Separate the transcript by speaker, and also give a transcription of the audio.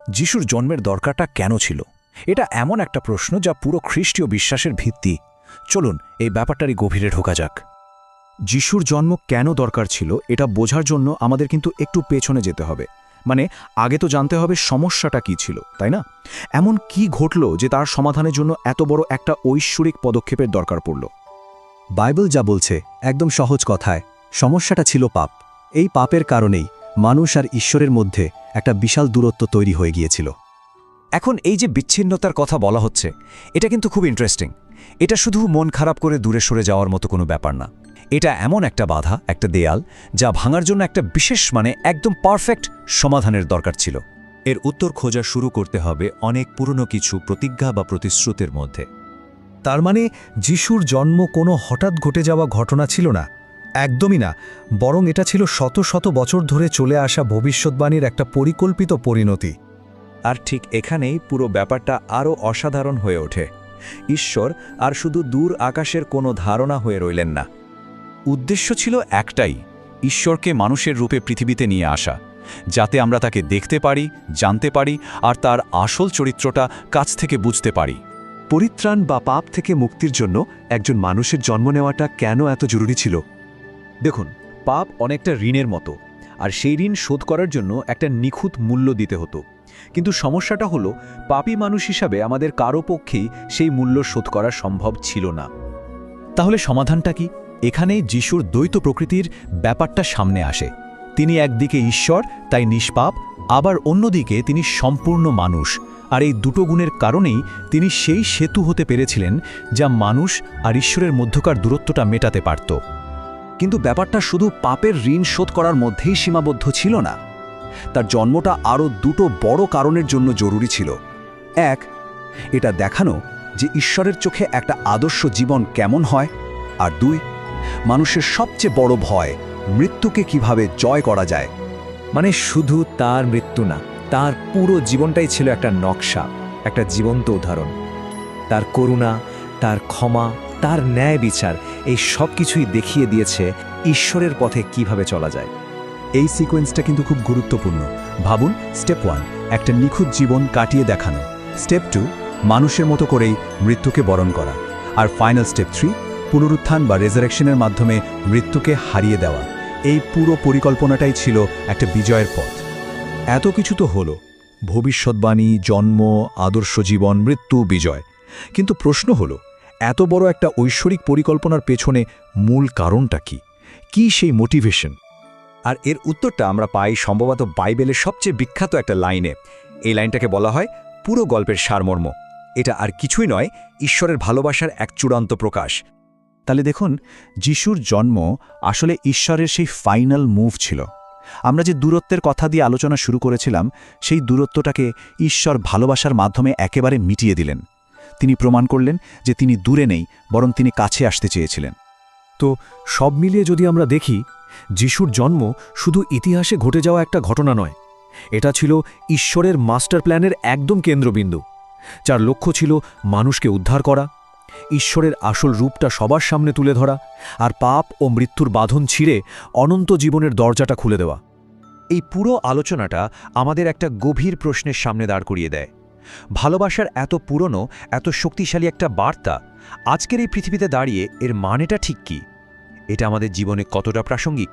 Speaker 1: যিশুর জন্মের দরকারটা কেন ছিল? এটা এমন একটা প্রশ্ন যা পুরো খ্রিস্টীয় বিশ্বাসের ভিত্তি। চলুন এই ব্যাপারটারই গভীরে ঢোকা যাক। যিশুর জন্ম কেন দরকার ছিল এটা বোঝার জন্য আমাদের কিন্তু একটু পেছনে যেতে হবে। মানে আগে তো জানতে হবে সমস্যাটা কি ছিল, তাই না? এমন কি ঘটল যে তার সমাধানের জন্য এত বড় একটা ঐশ্বরিক পদক্ষেপের দরকার পড়ল?
Speaker 2: বাইবেল যা বলছে একদম সহজ কথায়, সমস্যাটা ছিল পাপ। এই পাপের কারণেই মানুষ আর ঈশ্বরের মধ্যে একটা বিশাল দূরত্ব তৈরি হয়ে গিয়েছিল।
Speaker 1: এখন এই যে বিচ্ছিন্নতার কথা বলা হচ্ছে, এটা কিন্তু খুব ইন্টারেস্টিং। এটা শুধু মন খারাপ করে দূরে সরে যাওয়ার মতো কোনো ব্যাপার না। এটা এমন একটা বাধা, একটা দেয়াল, যা ভাঙার জন্য একটা বিশেষ একদম পারফেক্ট সমাধানের দরকার ছিল।
Speaker 3: এর উত্তর খোঁজা শুরু করতে হবে অনেক পুরনো কিছু প্রতিজ্ঞা বা প্রতিশ্রুতির মধ্যে।
Speaker 4: তার মানে যিশুর জন্ম কোনো হঠাৎ ঘটে যাওয়া ঘটনা ছিল না, একদমই না, বরং এটা ছিল শত শত বছর ধরে চলে আসা ভবিষ্যৎবাণীর একটা পরিকল্পিত পরিণতি।
Speaker 3: আর ঠিক এখানেই পুরো ব্যাপারটা আরও অসাধারণ হয়ে ওঠে। ঈশ্বর আর শুধু দূর আকাশের কোনো ধারণা হয়ে রইলেন না।
Speaker 1: উদ্দেশ্য ছিল একটাই, ঈশ্বরকে মানুষের রূপে পৃথিবীতে নিয়ে আসা, যাতে আমরা তাকে দেখতে পারি, জানতে পারি, আর তার আসল চরিত্রটা কাছ থেকে বুঝতে পারি।
Speaker 2: পরিত্রাণ বা পাপ থেকে মুক্তির জন্য একজন মানুষের জন্ম নেওয়াটা কেন এত জরুরি ছিল?
Speaker 3: দেখুন, পাপ অনেকটা ঋণের মতো, আর সেই ঋণ শোধ করার জন্য একটা নিখুঁত মূল্য দিতে হতো। কিন্তু সমস্যাটা হলো, পাপী মানুষ হিসাবে আমাদের কারো পক্ষেই সেই মূল্য শোধ করা সম্ভব ছিল না।
Speaker 1: তাহলে সমাধানটা কি? এখানেই যিশুর দ্বৈত প্রকৃতির ব্যাপারটা সামনে আসে। তিনি একদিকে ঈশ্বর, তাই নিষ্পাপ, আবার অন্যদিকে তিনি সম্পূর্ণ মানুষ। আর এই দুটো গুণের কারণেই তিনি সেই সেতু হতে পেরেছিলেন যা মানুষ আর ঈশ্বরের মধ্যকার দূরত্বটা মেটাতে পারত।
Speaker 2: কিন্তু ব্যাপারটা শুধু পাপের ঋণ শোধ করার মধ্যেই সীমাবদ্ধ ছিল না। তার জন্মটা আরও দুটো বড় কারণের জন্য জরুরি ছিল। এক, এটা দেখানো যে ঈশ্বরের চোখে একটা আদর্শ জীবন কেমন হয়। আর দুই, মানুষের সবচেয়ে বড় ভয়, মৃত্যুকে কিভাবে জয় করা যায়।
Speaker 5: মানে শুধু তার মৃত্যু না, তার পুরো জীবনটাই ছিল একটা নকশা, একটা জীবন্ত উদাহরণ। তার করুণা, তার ক্ষমা, তার ন্যায় বিচার, এই সব কিছুই দেখিয়ে দিয়েছে ঈশ্বরের পথে কিভাবে চলা যায়।
Speaker 2: এই সিকোয়েন্সটা কিন্তু খুব গুরুত্বপূর্ণ। ভাবুন, স্টেপ 1 একটা নিখুঁত জীবন কাটিয়ে দেখানো, স্টেপ 2 মানুষের মতো করেই মৃত্যুকে বরণ করা, আর ফাইনাল স্টেপ 3 পুনরুত্থান বা রেজারেকশনের মাধ্যমে মৃত্যুকে হারিয়ে দেওয়া। এই পুরো পরিকল্পনাটাই ছিল একটা বিজয়ের পথ। এত কিছু তো হলো, ভবিষ্যৎবাণী, জন্ম, আদর্শ জীবন, মৃত্যু, বিজয়। কিন্তু প্রশ্ন হলো, এত বড় একটা ঐশ্বরিক পরিকল্পনার পেছনে মূল কারণটা কি? কি সেই মোটিভেশন?
Speaker 3: আর এর উত্তরটা আমরা পাই সম্ভবত বাইবেলের সবচেয়ে বিখ্যাত একটা লাইনে। এই লাইনটাকে বলা হয় পুরো গল্পের সারমর্ম। এটা আর কিছুই নয়, ঈশ্বরের ভালোবাসার এক চূড়ান্ত প্রকাশ।
Speaker 1: তাহলে দেখুন, যিশুর জন্ম আসলে ঈশ্বরের সেই ফাইনাল মুভ ছিল। আমরা যে দূরত্বের কথা দিয়ে আলোচনা শুরু করেছিলাম, সেই দূরত্বটাকে ঈশ্বর ভালোবাসার মাধ্যমে একেবারে মিটিয়ে দিলেন। তিনি প্রমাণ করলেন যে তিনি দূরে নেই, বরং তিনি কাছে আসতে চেয়েছিলেন।
Speaker 5: তো সব মিলিয়ে যদি আমরা দেখি, যিশুর জন্ম শুধু ইতিহাসে ঘটে যাওয়া একটা ঘটনা নয়, এটা ছিল ঈশ্বরের মাস্টার প্ল্যানের একদম কেন্দ্রবিন্দু, যার লক্ষ্য ছিল মানুষকে উদ্ধার করা, ঈশ্বরের আসল রূপটা সবার সামনে তুলে ধরা, আর পাপ ও মৃত্যুর বাঁধন ছিঁড়ে অনন্ত জীবনের দরজাটা খুলে দেওয়া।
Speaker 3: এই পুরো আলোচনাটা আমাদের একটা গভীর প্রশ্নের সামনে দাঁড় করিয়ে দেয়। ভালোবাসার এত পুরনো, এত শক্তিশালী একটা বার্তা আজকের এই পৃথিবীতে দাঁড়িয়ে এর মানেটা ঠিক কি? এটা আমাদের জীবনে কতটা প্রাসঙ্গিক?